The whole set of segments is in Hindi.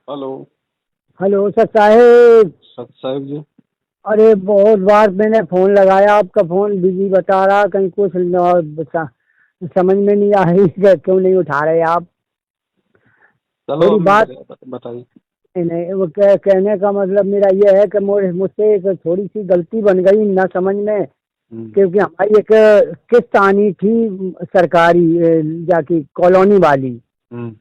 हेलो। हेलो सर साहेब। सत साहिब जी। अरे बहुत बार मैंने फोन लगाया, आपका फोन बिजी बता रहा, कहीं कुछ समझ में नहीं आ रही कि क्यों नहीं उठा रहे आप। चलो थोड़ी अब बात। बताइए। नहीं नहीं, वो कहने का मतलब मेरा ये है कि मुझसे एक थोड़ी सी गलती बन गई ना समझ में। हम्म। क्योंकि हमारी एक किस्त आनी थी सरकारी, जाकी कॉलोनी वाली। हम्म।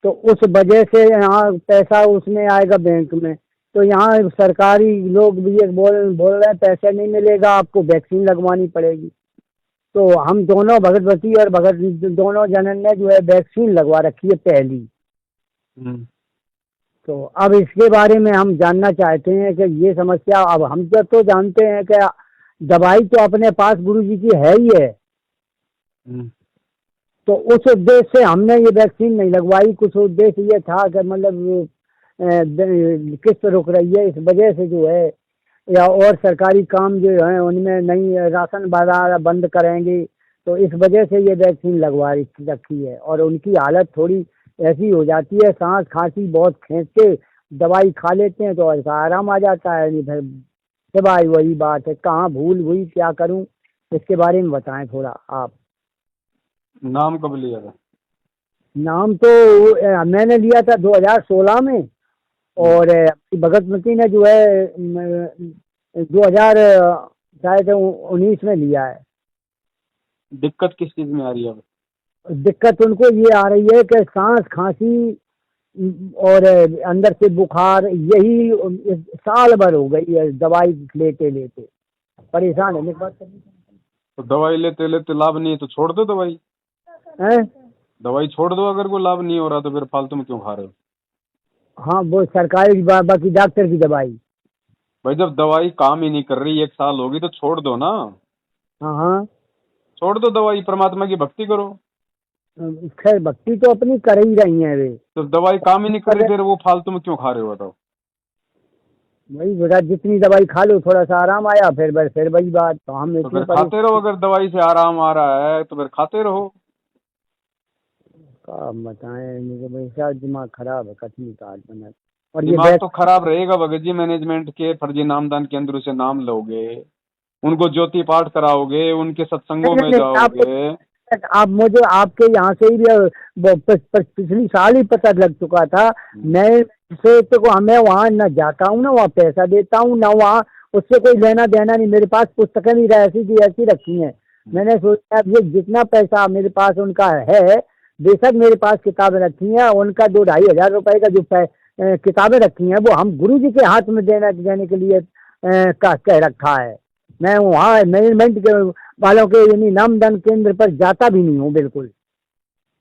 तो उस वजह से यहाँ पैसा उसमें आएगा बैंक में। तो यहाँ सरकारी लोग भी ये बोल बोल रहे हैं पैसे नहीं मिलेगा, आपको वैक्सीन लगवानी पड़ेगी। तो हम दोनों भगतवती और भगत दोनों जनन ने जो है वैक्सीन लगवा रखी है पहली। हम्म। तो अब इसके बारे में हम जानना चाहते हैं कि ये समस्या, अब हम तो जानते हैं कि दवाई तो अपने पास गुरुजी की है ही है। हम्म। तो उस उद्देश्य से हमने ये वैक्सीन नहीं लगवाई। कुछ उद्देश्य ये था कि मतलब किस्त रुक रही है इस वजह से जो है, या और सरकारी काम जो है उनमें नहीं, राशन बाजार बंद करेंगे। तो इस वजह से ये वैक्सीन लगवा रखी है। और उनकी हालत थोड़ी ऐसी हो जाती है, सांस खांसी बहुत खींच के दवाई खा लेते हैं तो ऐसा आराम आ जाता है। नहीं फिर सिवाय वही बात है, कहाँ भूल हुई क्या करूं, इसके बारे में बताएं थोड़ा आप। नाम कब लिया था? नाम तो मैंने लिया था 2016 में। हम्म। और भगतमती ने जो है 2000 शायद 19 में लिया है। दिक्कत किस चीज में आ रही है अब? दिक्कत उनको ये आ रही है कि सांस खांसी और अंदर से बुखार, यही साल भर हो गई है दवाई लेते लेते, परेशान है मेरे पास। तो दवाई लेते लेते लाभ नहीं है तो छोड़ दो दवाई। हैं? दवाई छोड़ दो, अगर कोई लाभ नहीं हो रहा तो फिर फालतू में क्यों खा रहे हो? हाँ वो सरकारी बाकी डॉक्टर की दवाई। भाई जब दवाई काम ही नहीं कर रही, एक साल होगी तो छोड़ दो ना। हाँ हाँ। छोड़ दो दवाई, परमात्मा की भक्ति करो। खैर भक्ति तो अपनी कर ही रही है वे। तो दवाई काम ही नहीं कर रही, फिर वो फालतू में क्यों खा रहे हो बताओ? वही बेटा, जितनी दवाई खा लो थोड़ा सा आराम आया, फिर बस फिर वही बात, तो हम तो इतनी फिर खाते रहो, अगर दवाई से आराम आ रहा है तो फिर खाते रहो। का बताएं, मुझे वैसा दिमाग खराब है, कथनी का बना। और ये दिमाग बैग। तो खराब रहेगा भगत जी, मैनेजमेंट के फर्जी नामदान के अंदर उसे नाम लोगे, उनको ज्योति पाठ कराओगे, उनके सत्संगों नहीं नहीं में नहीं, जाओगे। आप मुझे आपके यहाँ से ही पिछली साल ही पता लग चुका था। मैं से तो हमें वहाँ न जाता हूँ, ना वहाँ पैसा देता हूँ, ना वहाँ उससे कोई लेना देना नहीं। मेरे पास पुस्तकें भी ऐसी की ऐसी रखी हैं। मैंने सोचा अब ये जितना पैसा मेरे पास उनका है, बेशक मेरे पास किताबें रखी हैं, उनका 2-2.5 हजार रुपए का जो किताबें रखी हैं वो हम गुरु जी के हाथ में देने के लिए कह रखा है। मैं वहाँ मैनेजमेंट के वालों के यानी नामदान केंद्र पर जाता भी नहीं हूँ बिल्कुल।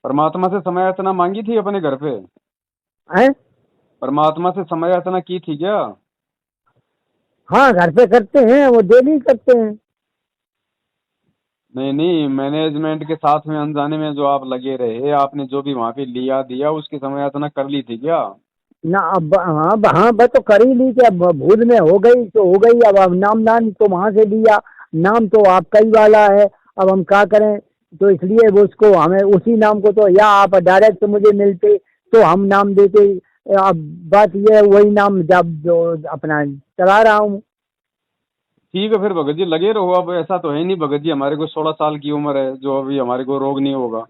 परमात्मा से समय याचना मांगी थी अपने घर पे? है? परमात्मा से समय याचना की थी क्या? हाँ घर पे करते हैं, वो डेली करते हैं। नहीं नहीं, मैनेजमेंट के साथ में अनजाने में जो आप लगे रहे, आपने जो भी वहां पे लिया दिया उसकी समय याचना कर ली थी क्या? ना अब हाँ हाँ बस तो कर ही ली कि अब भूल में हो गई तो हो गई। अब नाम तो वहाँ से लिया, नाम तो आपका ही वाला है। अब हम क्या करें? तो इसलिए वो उसको हमें उसी नाम को, तो या आप डायरेक्ट मुझे मिलते तो हम नाम देते। अब बात ये है, वही नाम जब जो अपना चला रहा हूँ। ठीक है फिर भगत जी लगे रहो। अब ऐसा तो है नहीं भगत जी, हमारे को 16 साल की उम्र है जो अभी हमारे को रोग नहीं होगा।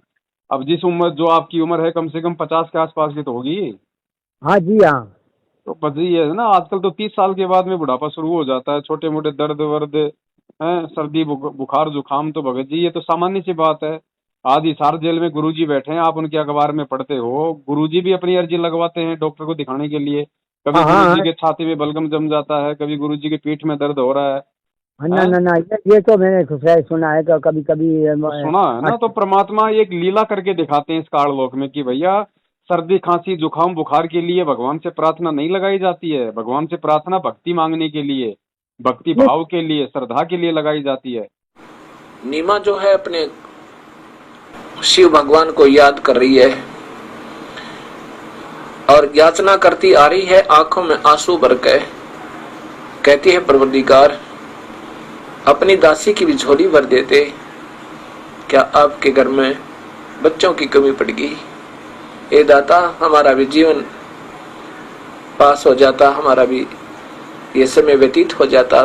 अब जिस उम्र जो आपकी उम्र है कम से कम 50 के आसपास की तो होगी। हाँ जी हाँ। तो बस ये है ना, आजकल तो 30 साल के बाद में बुढ़ापा शुरू हो जाता है, छोटे मोटे दर्द वर्द हैं, सर्दी बुखार जुकाम, तो भगत जी ये तो सामान्य सी बात है। आज हिसार जेल में गुरुजी बैठे हैं, आप उनके अखबार में पढ़ते हो, गुरुजी भी अपनी अर्जी लगवाते हैं डॉक्टर को दिखाने के लिए। कभी हाँ हाँ गुरुजी हाँ। के छाती में बलगम जम जाता है, कभी गुरुजी के पीठ में दर्द हो रहा है। हाँ, ना हैं? ना ना, ये तो मैंने शायद सुना है कि कभी कभी तो सुना है ना, तो परमात्मा एक लीला करके दिखाते हैं इस काललोक में कि भैया सर्दी खांसी जुकाम बुखार के लिए भगवान से प्रार्थना नहीं लगाई जाती है। भगवान से प्रार्थना भक्ति मांगने के लिए, भक्ति ये भाव के लिए, श्रद्धा के लिए लगाई जाती है। नीमा जो है अपने शिव भगवान को याद कर रही है और याचना करती आ रही है, आंखों में आंसू भर के कहती है, परवरदिगार अपनी दासी की भी झोली भर देते, क्या आपके घर में बच्चों की कमी पड़ गई? ए दाता हमारा भी जीवन पास हो जाता, हमारा भी ये समय व्यतीत हो जाता।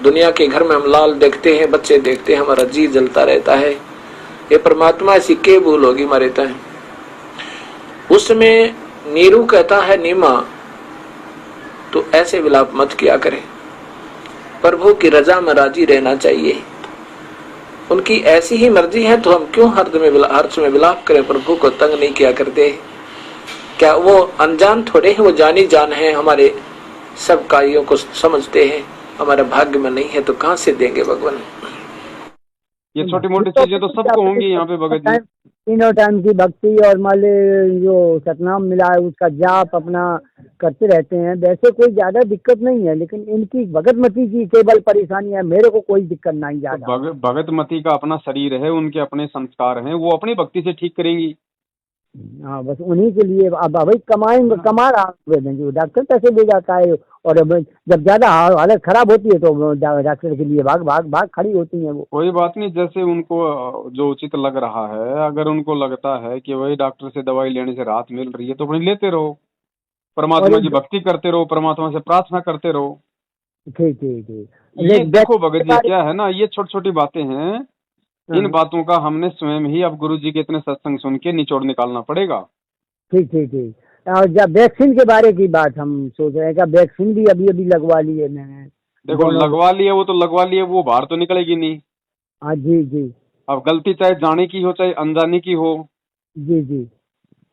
दुनिया के घर में हम लाल देखते हैं, बच्चे देखते हैं, हमारा जी जलता रहता है। ये परमात्मा ऐसी के भूल होगी हमारे तय। उसमें नीरू कहता है, नीमा तो ऐसे विलाप मत किया करे, प्रभु की रजा में राजी रहना चाहिए। उनकी ऐसी ही मर्जी है तो हम क्यों हर्ष में विलाप करें, प्रभु को तंग नहीं किया करते। क्या वो अनजान थोड़े हैं, वो जानी जान है, हमारे सब कार्यों को समझते हैं। हमारे भाग्य में नहीं है तो कहां से देंगे भगवान। ये छोटी मोटी चीजें तो सबको होंगी यहाँ पे भगत जी। तीनों टाइम की भक्ति और मान ले जो सतनाम मिला है उसका जाप अपना करते रहते हैं, वैसे कोई ज्यादा दिक्कत नहीं है। लेकिन इनकी भगतमती की केवल परेशानी है, मेरे को कोई दिक्कत नहीं ज्यादा। भगतमती का अपना शरीर है, उनके अपने संस्कार हैं, वो अपनी भक्ति से ठीक करेंगी। हाँ, बस उन्हीं के लिए अब भाई कमाएंगे, कमा रहा है डॉक्टर पैसे दे जाता है। और जब ज्यादा हालत खराब होती है तो डॉक्टर के लिए भाग भाग भाग खड़ी होती है वो। कोई बात नहीं, जैसे उनको जो उचित लग रहा है, अगर उनको लगता है कि वही डॉक्टर से दवाई लेने से राहत मिल रही है तो अपनी लेते रहो, परमात्मा की भक्ति करते रहो, परमात्मा से प्रार्थना करते रहो। ठीक ठीक ठीक। ये देखो भगत जी, क्या है ना, ये छोटी छोटी बातें हैं, इन बातों का हमने स्वयं ही अब गुरु जी के इतने सत्संग सुन के निचोड़ निकालना पड़ेगा। ठीक ठीक ठीक। और जब वैक्सीन के बारे की बात हम सोच रहे हैं, क्या वैक्सीन भी अभी अभी लगवा ली है मैंने? देखो लगवा लिया, वो तो लगवा लिया, वो बाहर तो निकलेगी नहीं। हाँ जी जी। अब गलती चाहे जाने की हो चाहे अनजाने की हो, जी जी,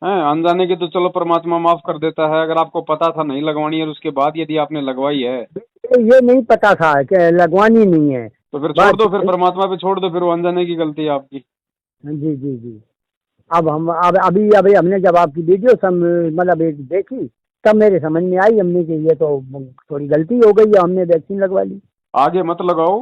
है अनजाने की तो चलो परमात्मा माफ कर देता है। अगर आपको पता था नहीं लगवानी है और उसके बाद यदि आपने लगवाई है, ये नहीं पता था कि लगवानी नहीं है, तो फिर छोड़ दो, फिर परमात्मा पे छोड़ दो, फिर वो अनजाने की गलती है आपकी। जी जी जी। अब अभी हमने जब आपकी वीडियो मतलब एक देखी तब मेरे समझ में आई हमने कि ये तो थोड़ी गलती हो गई है, हमने वैक्सीन लगवा ली। आगे मत लगाओ।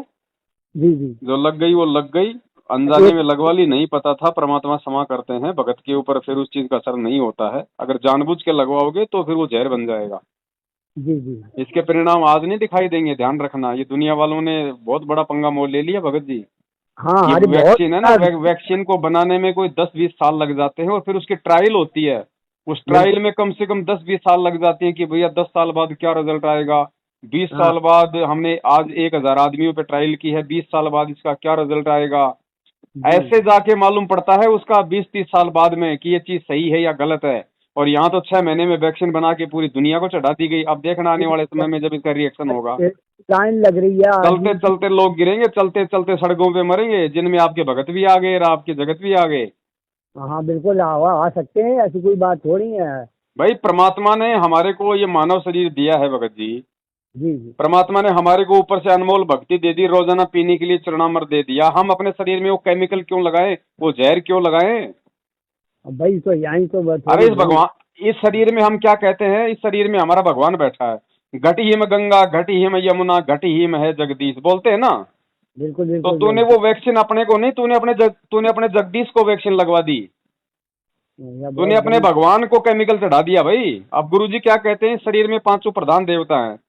जी जी। जो लग गई वो लग गई, अनजाने में लगवा ली, नहीं पता था, परमात्मा क्षमा करते हैं। भगत के ऊपर फिर उस चीज का असर नहीं होता है। अगर जानबूझ के लगवाओगे तो फिर वो जहर बन जाएगा। जी जी। इसके परिणाम आज नहीं दिखाई देंगे, ध्यान रखना। ये दुनिया वालों ने बहुत बड़ा पंगा मोल ले लिया भगत जी। हाँ, ये अरे वैक्सीन है ना, वैक्सीन को बनाने में कोई 10-20 साल लग जाते हैं और फिर उसकी ट्रायल होती है। उस ट्रायल में कम से कम 10-20 साल लग जाते हैं कि भैया 10 साल बाद क्या रिजल्ट आएगा, 20 साल बाद हमने आज 1000 आदमियों पे ट्रायल की है, 20 साल बाद इसका क्या रिजल्ट आएगा। ऐसे जाके मालूम पड़ता है उसका 20-30 साल बाद में कि ये चीज सही है या गलत है। और यहाँ तो 6 महीने में वैक्सीन बना के पूरी दुनिया को चढ़ा दी गई। अब देखना आने वाले समय में जब इसका रिएक्शन होगा, लाइन लग रही है, चलते चलते लोग गिरेंगे, चलते चलते सड़कों पे मरेंगे, जिनमें आपके भगत भी आ गए और आपके जगत भी आ गए। हाँ बिल्कुल आ सकते हैं, ऐसी कोई बात थोड़ी है। भाई परमात्मा ने हमारे को ये मानव शरीर दिया है भगत जी। जी जी। परमात्मा ने हमारे को ऊपर से अनमोल भक्ति दे दी, रोजाना पीने के लिए चरणामृत दे दिया। हम अपने शरीर में वो केमिकल क्यों लगाएं, वो जहर क्यों लगाएं? भाई तो यही तो अरे इस शरीर में हम क्या कहते हैं, इस शरीर में हमारा भगवान बैठा है। घट ही में गंगा, घट ही में यमुना, घट ही में है जगदीश, बोलते हैं ना। बिल्कुल तो तूने वो वैक्सीन अपने को नहीं, तूने अपने जगदीश को वैक्सीन लगवा दी। तूने अपने भगवान को केमिकल चढ़ा दिया भाई। अब गुरुजी क्या कहते हैं, शरीर में 5 प्रधान देवता हैं।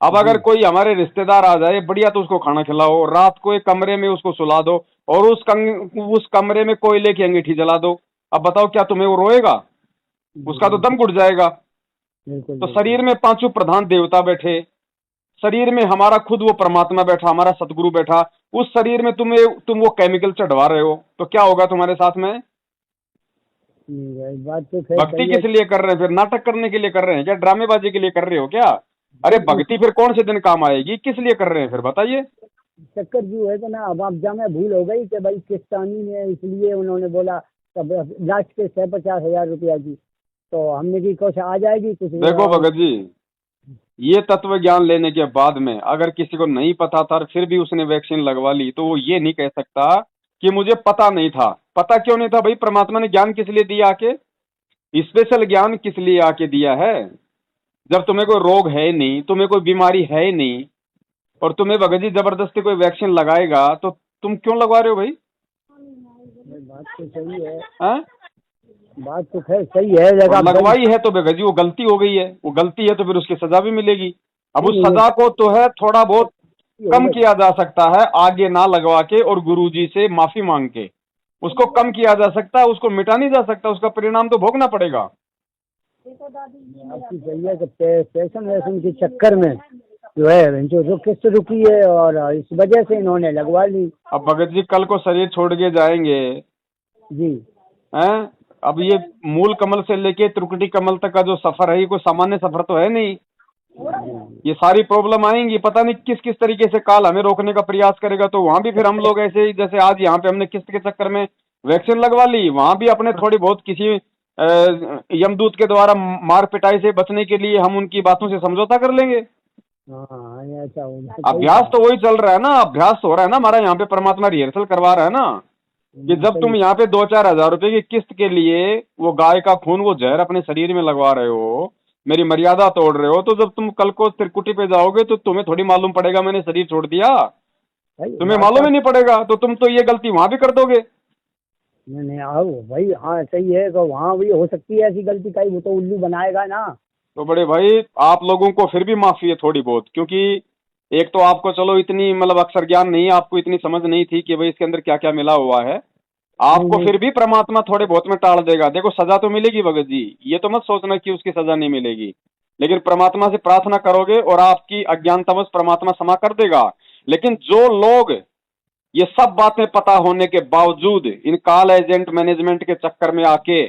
अब अगर कोई हमारे रिश्तेदार आ जाए बढ़िया तो उसको खाना खिलाओ, रात को एक कमरे में उसको सुला दो और उस कमरे में कोयले की अंगीठी जला दो। अब बताओ क्या तुम्हें वो रोएगा? उसका तो दम घुट जाएगा। तो शरीर में 5 प्रधान देवता बैठे, शरीर में हमारा खुद वो परमात्मा बैठा, हमारा सतगुरु बैठा। उस शरीर में तुम वो केमिकल चढ़वा रहे हो तो क्या होगा तुम्हारे साथ में? बात तो भक्ति किस लिए कर रहे हैं फिर? नाटक करने के लिए कर रहे हैं क्या? ड्रामेबाजी के लिए कर रहे हो क्या? अरे भक्ति फिर कौन से दिन काम आएगी? किस लिए कर रहे हैं फिर बताइए? चक्कर जो है तो ना, अब जब भूल हो गई कि भाई किस्तानी ने, इसलिए उन्होंने बोला तब लास्ट के 50,000 रुपया की, तो हमने की कुछ आ जाएगी कुछ। देखो भगत जी, ये तत्व ज्ञान लेने के बाद में अगर किसी को नहीं पता था फिर भी उसने वैक्सीन लगवा ली तो वो ये नहीं कह सकता कि मुझे पता नहीं था। पता क्यों नहीं था भाई? परमात्मा ने ज्ञान किस लिए दिया आके? स्पेशल ज्ञान किस लिए आके दिया है? जब तुम्हें कोई रोग है नहीं, तुम्हें कोई बीमारी है नहीं, और तुम्हें भगत जी जबरदस्ती कोई वैक्सीन लगाएगा तो तुम क्यों लगवा रहे हो भाई? बात तो सही है। बात तो खैर सही है, लगवाई है तो भगत जी वो गलती हो गई है, वो गलती है तो फिर उसकी सजा भी मिलेगी। अब उस सजा को तो है थोड़ा बहुत कम किया जा सकता है, आगे ना लगवा के और गुरुजी से माफी मांग के उसको कम किया जा सकता है, उसको मिटा नहीं जा सकता, उसका परिणाम तो भोगना पड़ेगा। आपकी सही है कि पेंशन वेशन के चक्कर में जो है जो किस्त रुकी है और इस वजह से इन्होंने लगवा ली। अब भगत जी कल को शरीर छोड़ के जाएंगे जी हैं। अब ये मूल कमल से लेके त्रिकुटी कमल तक का जो सफर है ये कोई सामान्य सफर तो है नहीं। ये सारी प्रॉब्लम आएंगी, पता नहीं किस किस तरीके से काल हमें रोकने का प्रयास करेगा। तो वहां भी फिर हम लोग ऐसे ही जैसे आज यहाँ पे हमने किस्त के चक्कर में वैक्सीन लगवा ली, वहां भी अपने थोड़ी बहुत किसी यमदूत के द्वारा मार पिटाई से बचने के लिए हम उनकी बातों से समझौता कर लेंगे। हाँ ये ऐसा होना अभ्यास तो वही चल रहा है ना, अभ्यास हो रहा है ना हमारा यहाँ पे, परमात्मा रिहर्सल करवा रहा है ना कि जब तुम यहाँ पे 2-4 हज़ार रुपए की किस्त के लिए वो गाय का खून वो जहर अपने शरीर में लगवा रहे हो, मेरी मर्यादा तोड़ रहे हो, तो जब तुम कल को त्रिकुटी पे जाओगे तो तुम्हें थोड़ी मालूम पड़ेगा मैंने शरीर छोड़ दिया, भाई। तुम्हें मालूम ही नहीं पड़ेगा, तो तुम तो ये गलती वहां भी कर दोगे। नहीं आओ भाई, हाँ सही है, तो वहाँ भी हो सकती है ऐसी गलती का, वो तो उल्लू बनाएगा ना। तो बड़े भाई आप लोगों को फिर भी माफी है थोड़ी बहुत, क्योंकि एक तो आपको चलो इतनी मतलब अक्षर ज्ञान नहीं है, आपको इतनी समझ नहीं थी कि भाई इसके अंदर क्या क्या मिला हुआ है। आपको नहीं, फिर भी परमात्मा थोड़े बहुत में टाल देगा। देखो सजा तो मिलेगी भगत जी, ये तो मत सोचना कि उसकी सजा नहीं मिलेगी, लेकिन परमात्मा से प्रार्थना करोगे और आपकी अज्ञानतावश परमात्मा क्षमा कर देगा। लेकिन जो लोग ये सब बातें पता होने के बावजूद इन कॉल एजेंट मैनेजमेंट के चक्कर में आके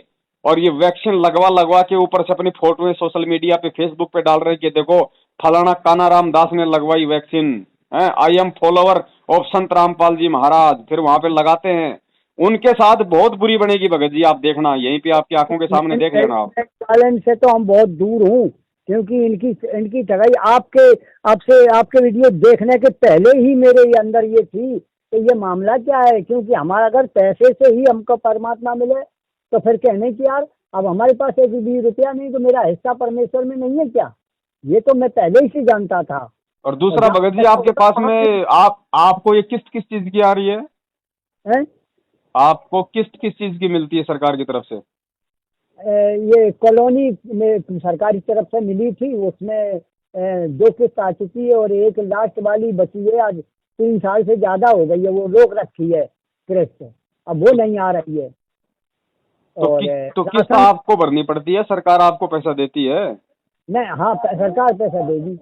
और ये वैक्सीन लगवा लगवा के ऊपर से अपनी फोटोएं सोशल मीडिया पे फेसबुक पे डाल रहे हैं कि देखो फलाना कानाराम दास ने लगवाई vaccine, I am follower of संत रामपाल जी महाराज, फिर वहां पे लगाते हैं, उनके साथ बहुत बुरी बनेगी भगत जी। आप देखना यहीं पे आपकी आंखों के सामने देख लेना आप। टैलेंट से तो हम बहुत दूर हूँ, क्योंकि इनकी इनकी ठगाई आपके वीडियो देखने के पहले ही मेरे अंदर ये थी कि ये मामला क्या है। क्योंकि हमारा अगर पैसे से ही हमको परमात्मा मिले तो फिर कहने की यार अब हमारे पास एक भी रुपया नहीं तो मेरा हिस्सा परमेश्वर में नहीं है क्या, ये तो मैं पहले ही से जानता था। और दूसरा भगत जी आपके पास में आपको ये किस्त किस चीज की आ रही है? आपको किस्त किस चीज की मिलती है सरकार की तरफ से? ये कॉलोनी में सरकारी तरफ से मिली थी, उसमें 2 किस्त आ चुकी है और एक लास्ट वाली बची है, आज 3 साल से ज्यादा हो गई है, वो रोक रखी है किस्त, अब वो नहीं आ रही है। तो किस्त आपको भरनी पड़ती है, सरकार आपको पैसा देती है? नहीं, हाँ सरकार पैसा देगी।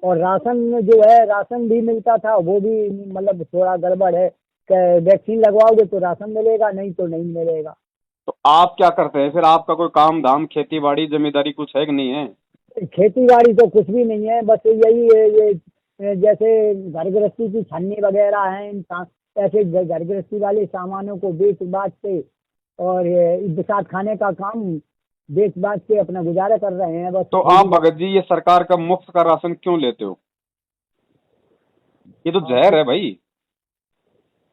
और राशन जो है राशन भी मिलता था, वो भी मतलब थोड़ा गड़बड़ है, वैक्सीन लगवाओगे तो राशन मिलेगा, नहीं तो नहीं मिलेगा। तो आप क्या करते हैं फिर? आपका कोई काम धाम खेती बाड़ी जमींदारी कुछ है कि नहीं है? खेती बाड़ी तो कुछ भी नहीं है, बस यही है, ये जैसे घर गृहस्थी की छन्नी वगैरह है, ऐसे घर गृहस्थी वाले सामानों को बेच बाच के और बिसात खाने का काम बेच बाच के अपना गुजारा कर रहे हैं बस। तो आप भगत जी ये सरकार का मुफ्त का राशन क्यों लेते हो? ये तो जहर है भाई।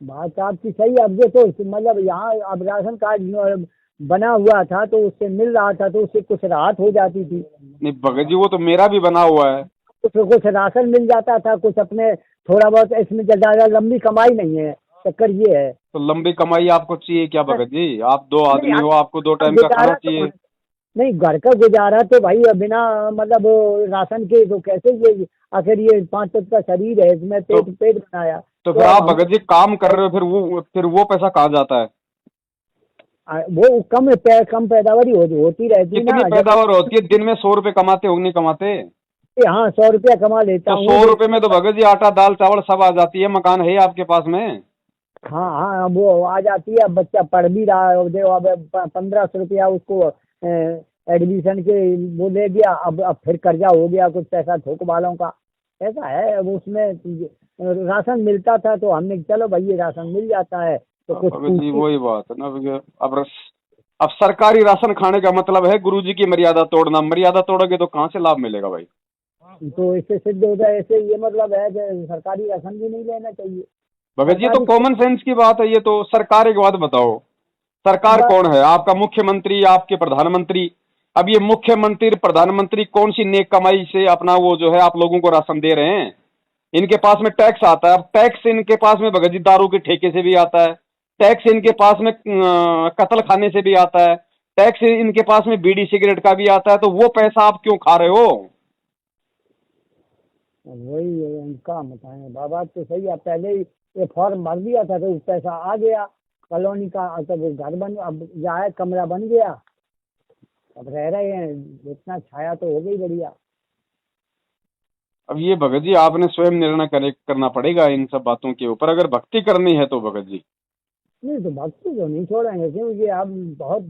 बात आपकी सही। अब देखो मतलब यहाँ अब राशन कार्ड बना हुआ था तो उससे मिल रहा था, तो उससे कुछ राहत हो जाती थी। नहीं भगत जी वो तो मेरा भी बना हुआ है, कुछ राशन मिल जाता था, कुछ अपने थोड़ा बहुत, इसमें ज़्यादा लंबी कमाई नहीं है, चक्कर ये है। तो लंबी कमाई आपको चाहिए क्या भगत जी? आप 2 आदमी हो, आपको 2 टाइम का खाना चाहिए। नहीं, घर का गुजारा तो भाई बिना मतलब राशन के तो कैसे, ये आखिर ये 5 तत्व का शरीर है, इसमें पेट बनाया। तो फिर आप भगत जी काम कर रहे हो, फिर वो पैसा कहाँ जाता है? वो कम पैदावारी होती रहती है ना। कितनी पैदावार होती है? दिन में 100 रुपए कमाते हो नहीं कमाते? हाँ 100 रुपया कमा लेता हूँ। 100 रुपए में तो भगत जी आटा दाल चावल सब आ जाती है। मकान है आपके पास में? हाँ हाँ वो आ जाती है। अब बच्चा पढ़ भी रहा है, देखो अब 1500 रुपया उसको एडमिशन के वो ले गया, अब फिर कर्जा हो गया कुछ पैसा थोक वालों का, ऐसा है। अब उसमें राशन मिलता था तो हमने चलो भाई ये राशन मिल जाता है तो कुछ जी वही बात है ना। अब सरकारी राशन खाने का मतलब है गुरुजी की मर्यादा तोड़ना। मर्यादा तोड़ोगे तो कहाँ से लाभ मिलेगा भाई? तो इससे सिद्ध होता है, ऐसे ये मतलब है कि सरकारी राशन भी नहीं लेना चाहिए भगत जी। तो कॉमन सेंस की बात है ये तो। सरकार एक बात बताओ, सरकार कौन है? आपका मुख्यमंत्री, आपके प्रधानमंत्री। अब ये मुख्यमंत्री प्रधानमंत्री कौन सी नेक कमाई से अपना वो जो है आप लोगों को राशन दे रहे हैं? इनके पास में टैक्स आता है। अब टैक्स इनके पास में भगत जी दारू के ठेके से भी आता है, टैक्स इनके पास में कत्ल खाने से भी आता है, टैक्स इनके पास में बीड़ी सिगरेट का भी आता है। तो वो पैसा आप क्यों खा रहे हो? वही उनका बताएं बाबा तो सही है। पहले ही ये फॉर्म भर दिया था तो पैसा आ गया कॉलोनी का, तब घर बन, अब जाए कमरा बन गया अब रह रहे हैं, इतना छाया तो हो गई बढ़िया। अब ये भगत जी आपने स्वयं निर्णय करना पड़ेगा इन सब बातों के ऊपर, अगर भक्ति करनी है तो भगत जी। नहीं तो भक्ति तो नहीं छोड़ेंगे, क्योंकि अब बहुत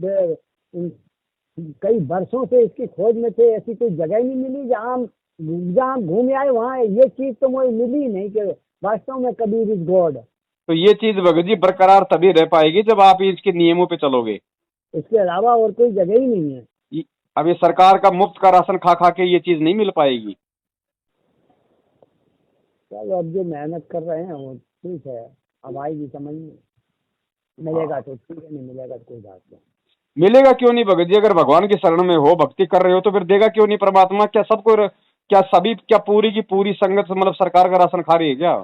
कई वर्षों से इसकी खोज में थे, ऐसी कोई जगह ही नहीं मिली जहाँ जहाँ घूम आए वहाँ ये चीज तो मुझे मिली नहीं कि वास्तव में कबीर इज गॉड। तो ये चीज भगत जी बरकरार तभी रह पाएगी जब आप इसके नियमों पे चलोगे। इसके अलावा और कोई जगह ही नहीं है। अब ये सरकार का मुफ्त का राशन खा खा के ये चीज नहीं मिल पाएगी। चलो अब जो मेहनत कर रहे हैं वो ठीक है, अब आएगी समझ में, मिलेगा तो ठीक है, नहीं मिलेगा तो कोई बात नहीं। मिलेगा क्यों नहीं भगत जी, अगर भगवान की शरण में हो, भक्ति कर रहे हो तो फिर देगा क्यों नहीं परमात्मा। क्या सबको, क्या सभी, क्या पूरी की पूरी संगत मतलब सरकार का राशन खा रही है क्या?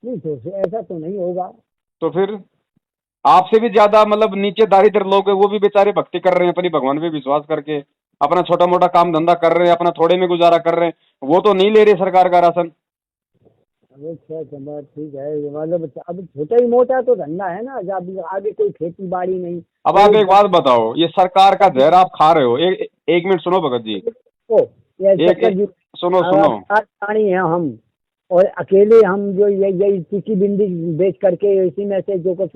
नहीं तो ऐसा तो नहीं होगा। तो फिर आपसे भी ज्यादा मतलब नीचे दारिद्र लोग हैं, वो भी बेचारे भक्ति कर रहे हैं अपनी भगवान पे विश्वास करके, अपना छोटा मोटा काम धंधा कर रहे हैं, अपना थोड़े में गुजारा कर रहे हैं, वो तो नहीं ले रहे सरकार का राशन। अच्छा ठीक है, मतलब अब छोटा ही मोटा तो धंधा है ना, जब आगे कोई खेती बाड़ी नहीं। अब आप एक बात बताओ, ये सरकार का जहर आप खा रहे हो। एक मिनट सुनो भगत जी, सुनो सुनो। प्राणी है हम, और अकेले हम जो यही चिकी बिंदी बेच करके इसी में से जो कुछ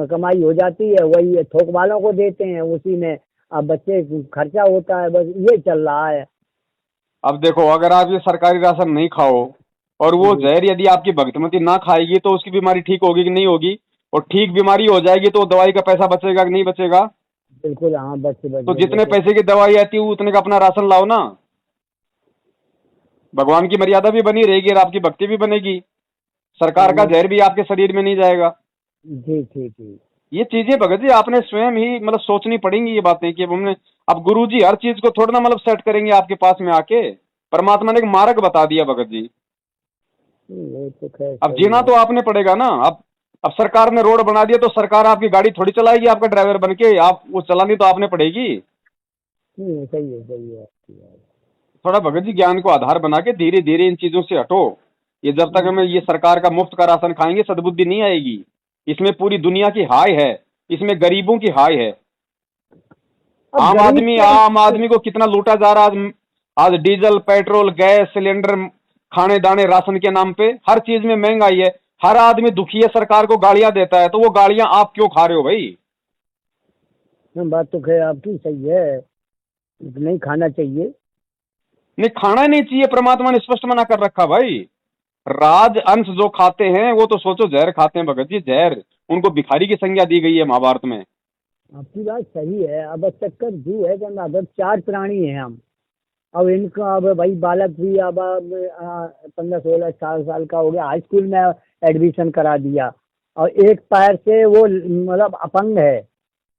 कमाई हो जाती है वही थोक वालों को देते हैं, उसी में अब बच्चे खर्चा होता है, बस ये चल रहा है। अब देखो, अगर आप ये सरकारी राशन नहीं खाओ और वो जहर यदि आपकी भक्तमती ना खाएगी तो उसकी बीमारी ठीक होगी कि नहीं होगी, और ठीक बीमारी हो जाएगी तो दवाई का पैसा बचेगा कि नहीं बचेगा? बिल्कुल हाँ, बच्चे तो जितने पैसे की दवाई आती है उतने का अपना राशन लाओ ना, भगवान की मर्यादा भी बनी रहेगी और आपकी भक्ति भी बनेगी, सरकार का जहर भी आपके शरीर में नहीं जाएगा। जी ठीक है। ये चीजें भगत जी आपने स्वयं ही मतलब सोचनी पड़ेंगी ये बातें कि हमने, अब गुरु जी हर चीज को थोड़ा ना मतलब सेट करेंगे आपके पास में आके, परमात्मा ने एक मार्ग बता दिया भगत जी। तो अब जीना तो आपने पड़ेगा ना। अब सरकार ने रोड बना दिया तो सरकार आपकी गाड़ी थोड़ी चलाएगी आपका ड्राइवर बन के, आप वो चलानी तो आपने पड़ेगी। सही है। थोड़ा भगत जी ज्ञान को आधार बना के धीरे धीरे इन चीजों से हटो। ये जब तक हमें ये सरकार का मुफ्त का राशन खाएंगे सद्बुद्धि नहीं आएगी। इसमें पूरी दुनिया की हाय है, इसमें गरीबों की हाय है। आम आदमी को कितना लूटा जा रहा है आज डीजल पेट्रोल गैस सिलेंडर खाने दाने राशन के नाम पे हर चीज में महंगाई है। हर आदमी दुखी है, सरकार को गालियां देता है, तो वो गालियां आप क्यों खा रहे हो भाई? बात तो खैर आपकी सही है, नहीं खाना चाहिए। नहीं खाना नहीं चाहिए, परमात्मा ने स्पष्ट मना कर रखा भाई। राज अंश जो खाते हैं वो तो सोचो जहर खाते हैं भगत जी, जहर। उनको भिखारी की संज्ञा दी गई है महाभारत में। आपकी बात सही है। अब चक्कर जो है कि अब 4 प्राणी हैं हम, अब इनका अब भाई बालक भी अब 15-16 साल का हो गया, हाई स्कूल में एडमिशन करा दिया, और एक पैर से वो मतलब अपंग है।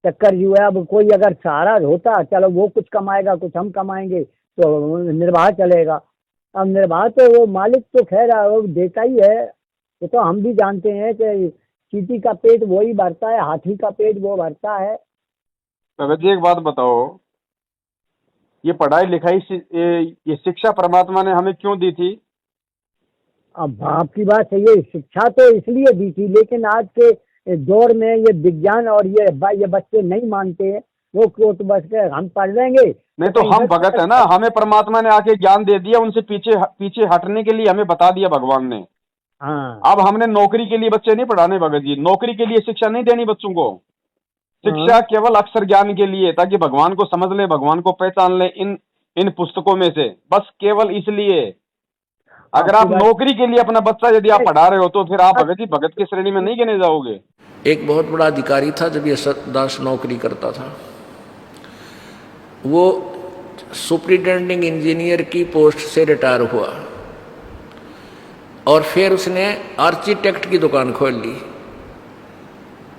चक्कर जो है अब कोई अगर सहारा होता, चलो वो कुछ कमाएगा कुछ हम कमाएंगे तो निर्वाह चलेगा। अब निर्वाह तो वो मालिक तो खैर वो देता ही है, वो तो हम भी जानते हैं कि चींटी का पेट वही भरता है, हाथी का पेट वो भरता है। भगत जी एक बात बताओ, ये पढ़ाई लिखाई ये शिक्षा परमात्मा ने हमें क्यों दी थी? अब आपकी बात सही है, शिक्षा तो इसलिए दी थी, लेकिन आज के दौर में ये विज्ञान और ये बच्चे नहीं मानते हैं। वो तो बस के हम पढ़ लेंगे। नहीं तो हम भगत है ना, हमें परमात्मा ने आके ज्ञान दे दिया, उनसे पीछे हटने के लिए हमें बता दिया भगवान ने। हाँ। अब हमने नौकरी के लिए बच्चे नहीं पढ़ाने भगत जी, नौकरी के लिए शिक्षा नहीं देनी बच्चों को। शिक्षा केवल अक्षर ज्ञान के लिए, ताकि भगवान को समझ ले, भगवान को पहचान ले इन पुस्तकों में से, बस केवल इसलिए। अगर आप नौकरी के लिए अपना बच्चा यदि आप पढ़ा रहे हो तो फिर आप भगत जी भगत की श्रेणी में नहीं गिने जाओगे। एक बहुत बड़ा अधिकारी था जब ये दास नौकरी करता था, वो सुपरिटेंडिंग इंजीनियर की पोस्ट से रिटायर हुआ और फिर उसने आर्किटेक्ट की दुकान खोल ली।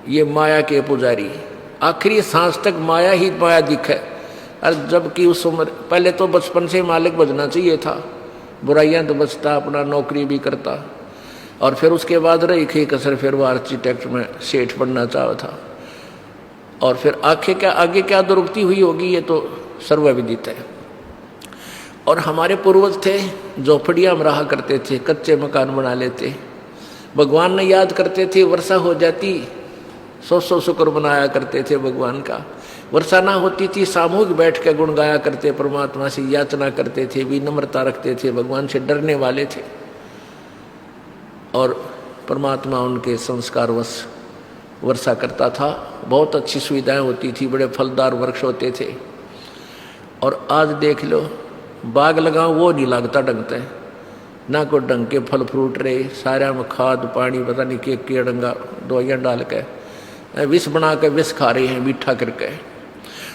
ये माया के पुजारी, आखिरी सांस तक माया ही माया दिखे। और जबकि उस उम्र, पहले तो बचपन से मालिक बजना चाहिए था, बुराइयां तो बचता, अपना नौकरी भी करता, और फिर उसके बाद रही खी कसर, फिर वो आर्किटेक्ट में सेठ बनना चाहा था। और फिर आगे क्या दुर्गति हुई होगी ये तो सर्वविदित है। और हमारे पूर्वज थे झोपड़ियाँ में रहा करते थे, कच्चे मकान बना लेते, भगवान ने याद करते थे, वर्षा हो जाती 100 शुक्र बनाया करते थे भगवान का। वर्षा ना होती थी, सामूहिक बैठ के गुण गाया करते, परमात्मा से याचना करते थे, विनम्रता रखते थे, भगवान से डरने वाले थे और परमात्मा उनके संस्कारवश वर्षा करता था। बहुत अच्छी सुविधाएं होती थी, बड़े फलदार वृक्ष होते थे। और आज देख लो, बाग लगाओ वो नहीं लगता ढंगता है, ना कोई ढंग के फल फ्रूट रहे, सारा में खाद पानी पता नहीं के डंगा दवाइयाँ डाल के विष बना के विष खा रहे हैं मीठा करके।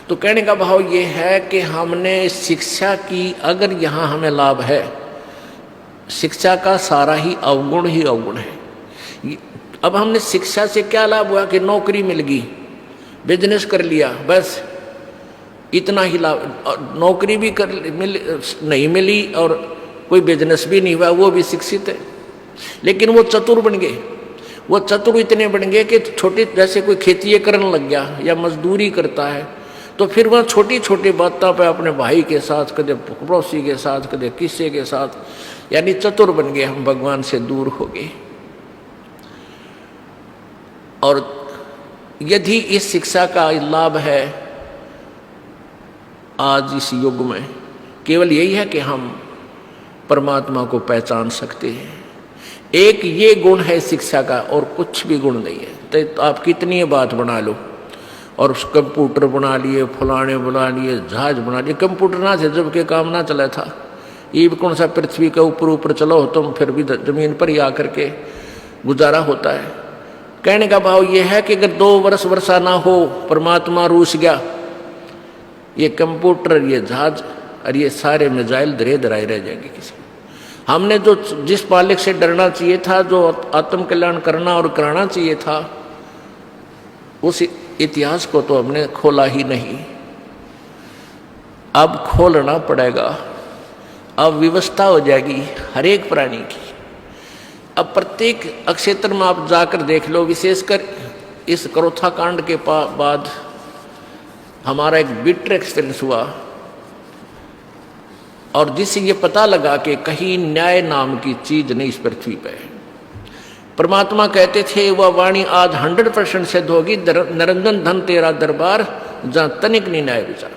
तो कहने का भाव ये है कि हमने शिक्षा की, अगर यहाँ हमें लाभ है, शिक्षा का सारा ही अवगुण है। अब हमने शिक्षा से क्या लाभ हुआ कि नौकरी मिल गई, बिजनेस कर लिया, बस इतना ही लाभ। नौकरी भी नहीं मिली और कोई बिजनेस भी नहीं हुआ, वो भी शिक्षित है, लेकिन वो चतुर बन गए। वो चतुर इतने बन गए कि छोटी, जैसे कोई खेती करने लग गया या मजदूरी करता है, तो फिर वह छोटी छोटी बातों पे अपने भाई के साथ, कदे पड़ोसी के साथ, कदे किसी के साथ, यानी चतुर बन गए, हम भगवान से दूर हो गए। और यदि इस शिक्षा का लाभ है आज इस युग में, केवल यही है कि हम परमात्मा को पहचान सकते हैं। एक ये गुण है शिक्षा का, और कुछ भी गुण नहीं है। तो आप कितनी बात बना लो, और कंप्यूटर बना लिए, फलाने बना लिए, जहाज बना लिए। कंप्यूटर ना थे जब के काम ना चला था, ये भी कौन सा पृथ्वी के ऊपर चलो, तुम फिर भी जमीन पर ही आकर के गुजारा होता है। कहने का भाव ये है कि अगर 2 वर्ष वर्षा ना हो, परमात्मा रूस गया, ये कंप्यूटर, ये जहाज और ये सारे मिसाइल धरे धराए रह जाएंगे। किसी हमने जो जिस मालिक से डरना चाहिए था, जो आत्म कल्याण करना और कराना चाहिए था, उस इतिहास को तो हमने खोला ही नहीं। अब खोलना पड़ेगा, अब व्यवस्था हो जाएगी हर एक प्राणी की। अब प्रत्येक क्षेत्र में आप जाकर देख लो, विशेषकर इस करोथा कांड के बाद हमारा एक बिटर एक्सपीरियंस हुआ, और जिससे ये पता लगा कि कहीं न्याय नाम की चीज नहीं इस पृथ्वी पे। परमात्मा कहते थे, वह वाणी आज 100% सिद्ध होगी, निरंजन धन तेरा दरबार, जहां तनिक नहीं न्याय विचार।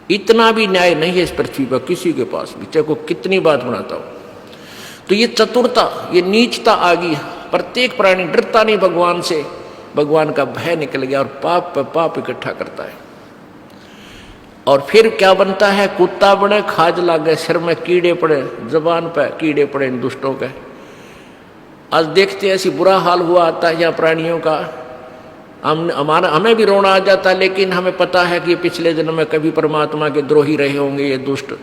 इतना भी न्याय नहीं है इस पृथ्वी पर किसी के पास भी, चाहे को कितनी बात बनाता हो। तो ये चतुरता, ये नीचता आ गई, प्रत्येक प्राणी डरता नहीं भगवान से, भगवान का भय निकल गया और पाप पे पाप इकट्ठा करता है। और फिर क्या बनता है, कुत्ता बने, खाज लागे, सिर में कीड़े पड़े, जबान पे कीड़े पड़े इन दुष्टों के। आज देखते हैं ऐसी बुरा हाल हुआ आता है यहाँ प्राणियों का, हमें भी रोना आ जाता है, लेकिन हमें पता है कि पिछले जन्म में कभी परमात्मा के द्रोही रहे होंगे ये दुष्ट।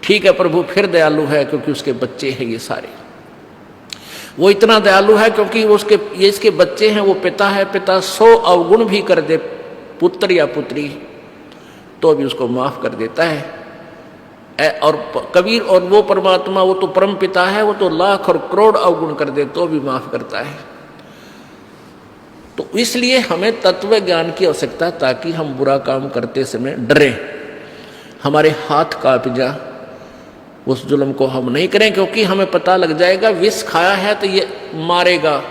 ठीक है, प्रभु फिर दयालु है क्योंकि उसके बच्चे हैं ये सारे। वो इतना दयालु है क्योंकि ये इसके बच्चे हैं, वो पिता है, पिता 100 अवगुण भी कर दे पुत्र या पुत्री तो भी उसको माफ कर देता है। और कबीर, और वो परमात्मा, वो तो परम पिता है, वो तो लाख और करोड़ अवगुण कर दे तो भी माफ करता है। तो इसलिए हमें तत्व ज्ञान की आवश्यकता, ताकि हम बुरा काम करते समय डरें, हमारे हाथ कांप जा, उस जुल्म को हम नहीं करें। क्योंकि हमें पता लग जाएगा विष खाया है तो ये मारेगा,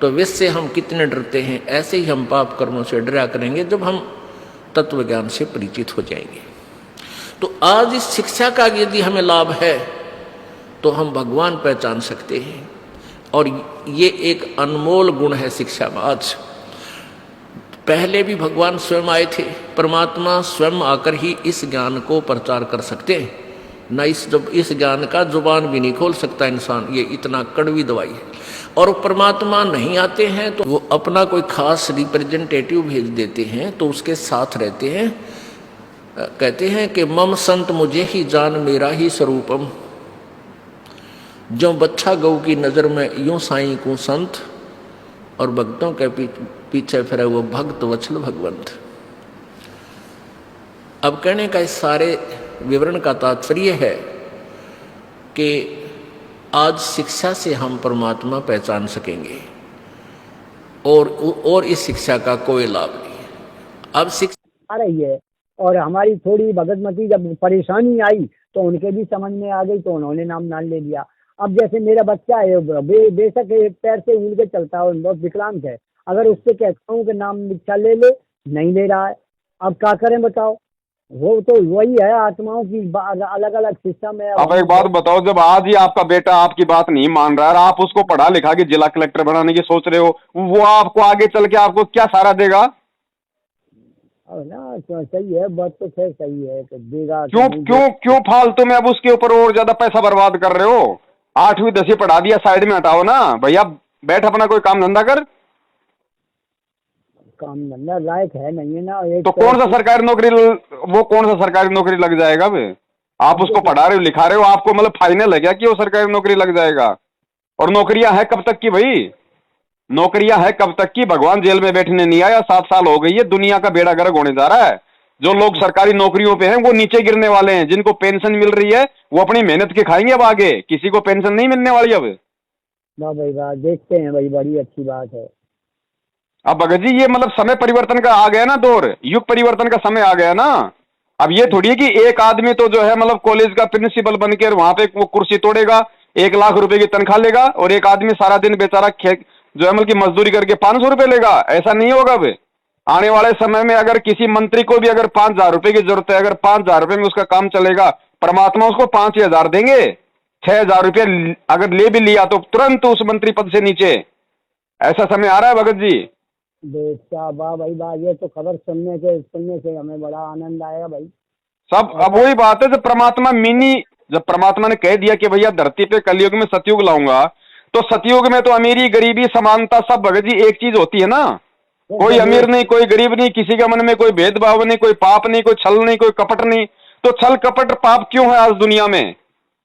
तो विष से हम कितने डरते हैं। ऐसे ही हम पाप कर्मों से डरा करेंगे जब हम तत्व ज्ञान से परिचित हो जाएंगे। तो आज इस शिक्षा का यदि हमें लाभ है तो हम भगवान पहचान सकते हैं, और ये एक अनमोल गुण है शिक्षा में। आज पहले भी भगवान स्वयं आए थे, परमात्मा स्वयं आकर ही इस ज्ञान को प्रचार कर सकते हैं। न इस ज्ञान का जुबान भी नहीं खोल सकता इंसान, ये इतना कड़वी दवाई है। और परमात्मा नहीं आते हैं तो वो अपना कोई खास रिप्रेजेंटेटिव भेज देते हैं, तो उसके साथ रहते हैं। कहते हैं कि मम संत मुझे ही जान मेरा ही स्वरूपम, जो बच्चा गऊ की नज़र में यूं साईं को संत, और भक्तों के पीछे फिरे वो भक्त वत्सल भगवंत। अब कहने का इस सारे विवरण का तात्पर्य है कि आज शिक्षा से हम परमात्मा पहचान सकेंगे, और इस शिक्षा का कोई लाभ नहीं है। अब शिक्षा आ रही है, और हमारी थोड़ी भगतमती जब परेशानी आई तो उनके भी समझ में आ गई, तो उन्होंने नाम ले लिया। अब जैसे मेरा बच्चा है, बेशक एक पैर से हिल के चलता है और बहुत विकलांग है, अगर उससे कहता हूँ कि नाम दीक्षा ले ले, नहीं ले रहा है। अब क्या करें बताओ, वो तो वही है, आत्माओं की अलग अलग सिस्टम है। अब एक बात बताओ, जब आज ही आपका बेटा आपकी बात नहीं मान रहा है, आप उसको पढ़ा लिखा के जिला कलेक्टर बनाने की सोच रहे हो, वो आपको आगे चल के आपको क्या सहारा देगा? अब ना तो सही है, बात तो खैर सही है कि देगा कि क्यों नहीं क्यों क्यों फालतू में अब उसके ऊपर और ज्यादा पैसा बर्बाद कर रहे हो? 8वीं 10वीं पढ़ा दिया, साइड में हटाओ ना भैया, बैठ अपना कोई काम धंधा कर। काम धंधा लायक है नहीं है ना, एक तो कौन सा सरकारी नौकरी वो कौन सा सरकारी नौकरी लग जाएगा बे? आप उसको पढ़ा रहे हो लिखा रहे हो, आपको मतलब फाइनल है क्या कि वो सरकारी नौकरी लग जाएगा? और नौकरियां हैं कब तक की भाई? नौकरियां हैं कब तक की? भगवान जेल में बैठने नहीं आया, 7 साल हो गई है, दुनिया का बेड़ा गर्क होने जा रहा है। जो लोग सरकारी नौकरियों पे हैं वो नीचे गिरने वाले हैं, जिनको पेंशन मिल रही है वो अपनी मेहनत के खाएंगे अब आगे, किसी को पेंशन नहीं मिलने वाली अब। वाह भाई वाह, देखते हैं भाई, बड़ी अच्छी बात है। अब भगत जी ये मतलब समय परिवर्तन का आ गया ना दौर, युग परिवर्तन का समय आ गया ना। अब ये थोड़ी है कि एक आदमी तो जो है मतलब कॉलेज का प्रिंसिपल बनकर वहां पे वो कुर्सी तोड़ेगा, 1 लाख रुपए की तनख्वाह लेगा, और एक आदमी सारा दिन बेचारा जो है मतलब की मजदूरी करके 500 रुपए लेगा। ऐसा नहीं होगा अब। आने वाले समय में अगर किसी मंत्री को भी अगर 5,000 रुपए की जरूरत है, अगर 5,000 रुपए में उसका काम चलेगा, परमात्मा उसको 5,000 देंगे। 6,000 रुपया अगर ले भी लिया तो तुरंत उस मंत्री पद से नीचे। ऐसा समय आ रहा है भगत जी। बेटा वाह भाई वाह, ये तो खबर सुनने से हमें बड़ा आनंद आया भाई। सब अब वही बात है, जब प्रमात्मा ने कह दिया कि भैया धरती पे कलयुग में सतयुग लाऊंगा, तो सतयुग में तो अमीरी गरीबी समानता सब भगत जी एक चीज होती है ना। कोई अमीर नहीं, कोई गरीब नहीं, किसी के मन में कोई भेदभाव नहीं, कोई पाप नहीं, कोई छल नहीं, कोई कपट नहीं। तो छल कपट पाप क्यों है आज दुनिया में?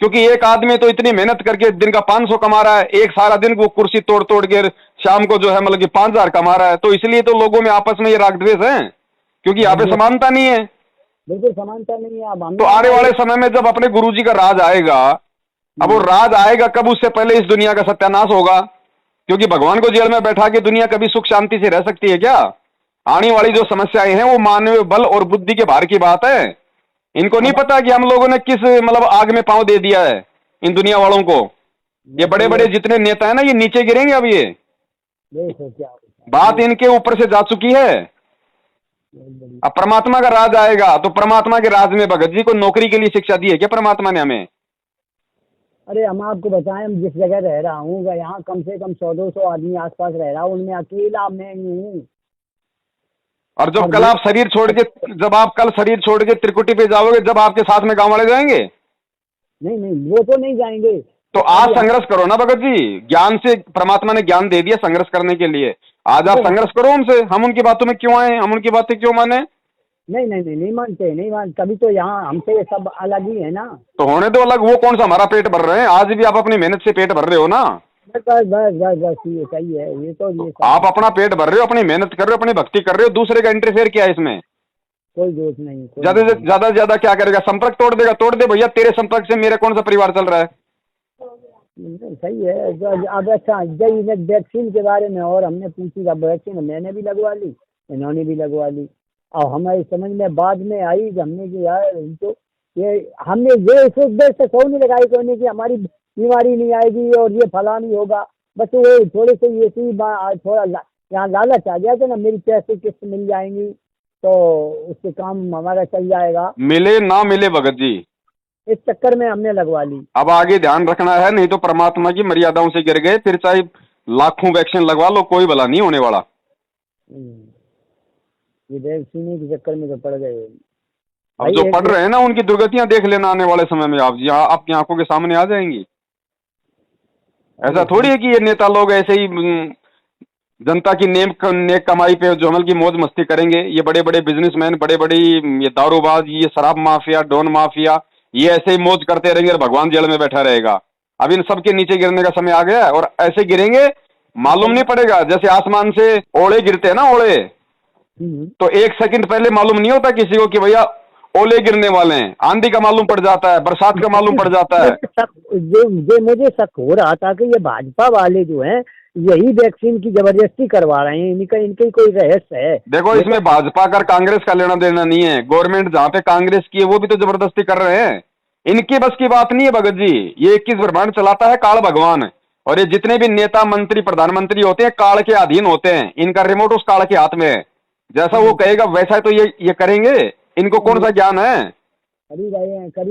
क्योंकि एक आदमी तो इतनी मेहनत करके दिन का 500 कमा रहा है, एक सारा दिन वो कुर्सी तोड़ तोड़ के शाम को जो है मतलब कि 5,000 कमा रहा है। तो इसलिए तो लोगों में आपस में ये राग द्वेष है, क्योंकि यहाँ पे समानता नहीं है। बिल्कुल समानता नहीं है। अब तो आने वाले समय में जब अपने गुरुजी का राज आएगा, अब वो राज आएगा कब, उससे पहले इस दुनिया का सत्यानाश होगा। क्योंकि भगवान को जेल में बैठा के दुनिया कभी सुख शांति से रह सकती है क्या? आने वाली जो समस्याएं हैं वो मानवीय बल और बुद्धि के भार की बात है। इनको नहीं पता कि हम लोगों ने किस मतलब आग में पांव दे दिया है इन दुनिया वालों को। ये बड़े बड़े जितने नेता है ना, ये नीचे गिरेंगे अब। ये देखो क्या बात इनके ऊपर से जा चुकी है। अब परमात्मा का राज आएगा, तो परमात्मा के राज में भगत जी को नौकरी के लिए शिक्षा दी है क्या परमात्मा ने हमें? अरे हम आपको बताएं, हम जिस जगह रह रहा हूँ यहाँ कम से कम 100-200 आदमी आसपास रह रहा हूँ, उनमें अकेला मैं ही हूँ। और जब कल आप शरीर छोड़ के जब आप कल शरीर छोड़ के त्रिकुटी पे जाओगे, जब आपके साथ में गांव वाले जाएंगे? नहीं नहीं, वो तो नहीं जाएंगे। तो आज संघर्ष करो ना भगत जी, ज्ञान से परमात्मा ने ज्ञान दे दिया संघर्ष करने के लिए। आज आप संघर्ष करो उनसे। हम उनकी बातों में क्यों आए, हम उनकी बातें क्यों माने? नहीं नहीं नहीं, नहीं मानते, नहीं मानते। तभी तो यहाँ हमसे ये सब अलग ही है ना। तो होने दो अलग, वो कौन सा हमारा पेट भर रहे हैं? आज भी आप अपनी मेहनत से पेट भर रहे हो ना। बस बस बस बस बस, ये सही है। ये तो ये आप अपना पेट भर रहे हो, अपनी मेहनत कर रहे हो, अपनी भक्ति कर रहे हो, दूसरे का इंटरफेयर क्या है इसमें? कोई दोष नहीं। ज्यादा से ज्यादा क्या करेगा? संपर्क तोड़ देगा, तोड़ दे भैया। तेरे संपर्क से मेरा कौन सा परिवार चल रहा है? सही है। अब अच्छा, जय वैक्सीन के बारे में और हमने पूछी, अब वैक्सीन मैंने भी लगवा ली, इन्होंने भी लगवा ली। और हमारी समझ में बाद में आई कि हमने कि यार तो ये हमने ये इस उद्देश्य से सौ नहीं लगाई कहने की हमारी बीमारी नहीं आएगी और ये फला नहीं होगा। बस वो थोड़े से ये थोड़ा यहाँ लालच आ गया था ना, मेरी पैसे किस्त मिल जाएंगी तो उससे काम हमारा चल जाएगा। मिले ना मिले भगत जी, इस चक्कर में हमने लगवा ली। अब आगे ध्यान रखना है, नहीं तो परमात्मा की मर्यादाओं से गिर गए, फिर चाहे लाखों वैक्सीन लगवा लो, कोई भला नहीं होने वाला। ये वैक्सीन के चक्कर में तो पड़ गए। अब जो पढ़ रहे हैं ना, उनकी दुर्गतियां देख लेना आने वाले समय में। आप जी आपकी आंखों के सामने आ जाएंगी। ऐसा थोड़ी है कि ये नेता लोग ऐसे ही जनता की नेक कमाई पे जो अमल की मौज मस्ती करेंगे। ये बड़े बड़े बिजनेसमैन, बड़े बड़ी ये दारूबाज, ये शराब माफिया, डॉन माफिया, ये ऐसे ही मौज करते रहेंगे और भगवान जेल में बैठा रहेगा। अब इन सबके नीचे गिरने का समय आ गया है, और ऐसे गिरेंगे मालूम नहीं पड़ेगा। जैसे आसमान से ओले गिरते हैं ना, ओले, तो 1 सेकंड पहले मालूम नहीं होता किसी को कि भैया ओले गिरने वाले हैं। आंधी का मालूम पड़ जाता है, बरसात का मालूम पड़ जाता है। जो मुझे शक हो रहा था कि ये भाजपा वाले जो हैं यही वैक्सीन की जबरदस्ती करवा रहे हैं, इनकी कोई रहस्य है। देखो, इसमें भाजपा का कांग्रेस का लेना देना नहीं है। गवर्नमेंट जहाँ पे कांग्रेस की है वो भी तो जबरदस्ती कर रहे हैं। इनकी बस की बात नहीं है भगत जी। ये 21 ब्रह्मांड चलाता है काल भगवान, और ये जितने भी नेता मंत्री प्रधानमंत्री होते हैं काल के अधीन होते हैं। इनका रिमोट उस काल के हाथ में है। जैसा वो कहेगा वैसा तो ये करेंगे। इनको कौन सा ज्ञान है? कर ही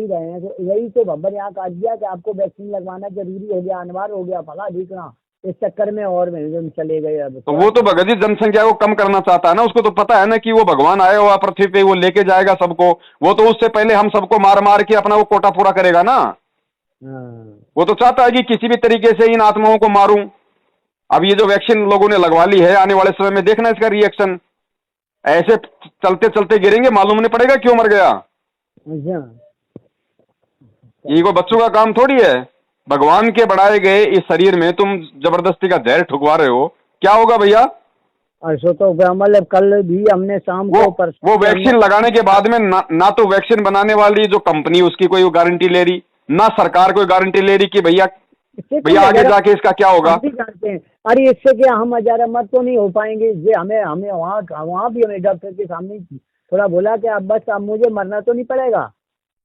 रहे हैं। तो यही तो भब्बर यहाँ काट दिया कि आपको वैक्सीन लगवाना जरूरी हो गया, अनिवार्य हो गया, फला ढीकना, इस चक्कर में और में चले गए। अब तो वो तो भगत जी जनसंख्या को कम करना चाहता है ना, उसको तो पता है ना कि वो भगवान आया हुआ पृथ्वी पे, वो लेके जाएगा सबको। वो तो उससे पहले हम सबको मार मार के अपना वो कोटा पूरा करेगा ना। हाँ। वो तो चाहता है कि किसी भी तरीके से इन आत्माओं को मारूं। अब ये जो वैक्सीन लोगों ने लगवा ली है, आने वाले समय में देखना इसका रिएक्शन। ऐसे चलते चलते गिरेंगे, मालूम नहीं पड़ेगा क्यों मर गया। अच्छा। ये कोई बच्चों का काम थोड़ी है। भगवान के बढ़ाए गए इस शरीर में तुम जबरदस्ती का जहर ठुकवा रहे हो, क्या होगा भैया? ऐसा तो मतलब कल भी हमने शाम को वो वैक्सीन लगाने के बाद में ना तो वैक्सीन बनाने वाली जो कंपनी उसकी कोई गारंटी ले रही, ना सरकार कोई गारंटी ले रही कि भैया आगे जाके इसका क्या होगा। हम भी जानते हैं। अरे इससे क्या हम हजार मत तो नहीं हो पाएंगे। ये हमें वहाँ भी हमें डॉक्टर के सामने थोड़ा बोला कि अब बस अब मुझे मरना तो नहीं पड़ेगा।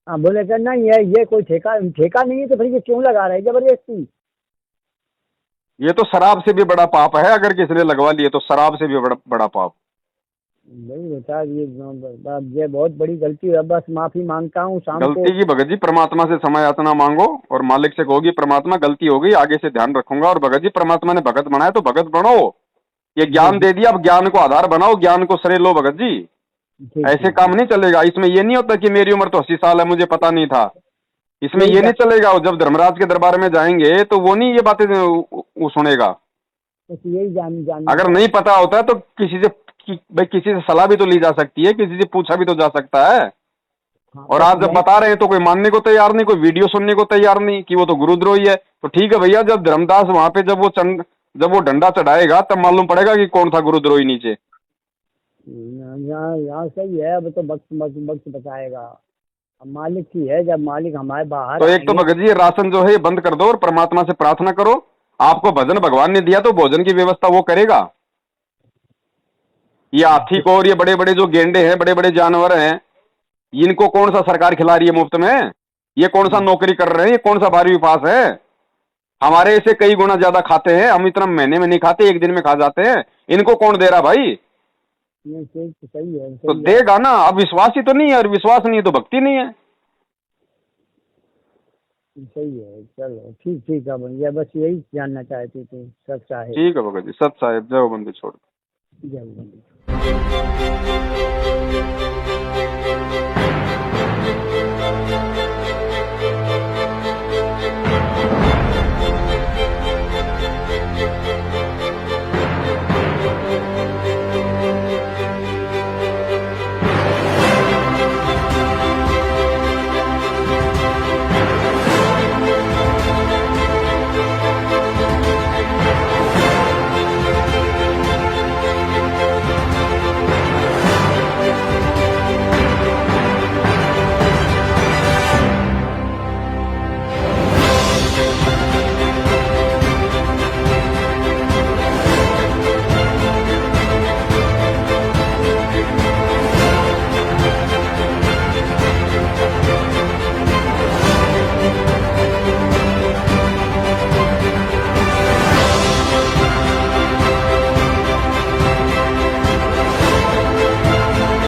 हाँ, बोले कि नहीं है, ये कोई ठेका नहीं है, तो फिर ये क्यों लगा रहे हैं जबरदस्ती। ये तो शराब से भी बड़ा पाप है, अगर किसी ने लगवा लिए तो शराब से भी बड़ा पाप। नहीं बेटा, ये बहुत बड़ी गलती है। बस माफी मांगता हूँ शाम को। गलती की भगत जी परमात्मा से समय याचना मांगो और मालिक से कहोगी परमात्मा गलती हो गई, आगे से ध्यान रखूंगा। और भगत जी परमात्मा ने भगत बनाया तो भगत बनो। ये ज्ञान दे दिया, अब ज्ञान को आधार बनाओ, ज्ञान को सरे लो भगत जी। ऐसे काम नहीं चलेगा। इसमें ये नहीं होता कि मेरी उम्र तो 80 साल है, मुझे पता नहीं था। इसमें ये नहीं चलेगा। जब धर्मराज के दरबार में जाएंगे तो वो नहीं ये बातें वो सुनेगा। यही जान अगर नहीं पता होता है तो भाई किसी से सलाह भी तो ली जा सकती है, किसी से पूछा भी तो जा सकता है। हाँ, और आज जब बता रहे हैं तो कोई मानने को तैयार नहीं, कोई वीडियो सुनने को तैयार नहीं कि वो तो गुरुद्रोही है। तो ठीक है भैया, जब धर्मदास वहां पे जब वो डंडा चढ़ाएगा तब मालूम पड़ेगा कि कौन था गुरुद्रोही नीचे। यहाँ सही है। अब तो वक्त बताएगा। अब मालिक की है, जब मालिक हमारे बाहर तो एक तो भगत जी राशन जो है ये बंद कर दो और परमात्मा से प्रार्थना करो। आपको भजन भगवान ने दिया तो भोजन की व्यवस्था वो करेगा। ये हाथी को और ये बड़े बड़े जो गेंडे हैं, बड़े बड़े जानवर हैं, इनको कौन सा सरकार खिला रही है मुफ्त में? ये कौन सा नौकरी कर रहे हैं? ये कौन सा 12वीं पास है? हमारे से कई गुना ज्यादा खाते हैं। हम इतना महीने में नहीं खाते, एक दिन में खा जाते हैं। इनको कौन दे रहा भाई? सही है। तो देगा ना। अब विश्वास ही तो नहीं है, और विश्वास नहीं है तो भक्ति नहीं है। सही है। चलो ठीक है भैया, बस यही जानना चाहती थी। सब चाहे ठीक है भगत जी, सत साहेब, जय हो बंदी छोड़। जय हो बंदी।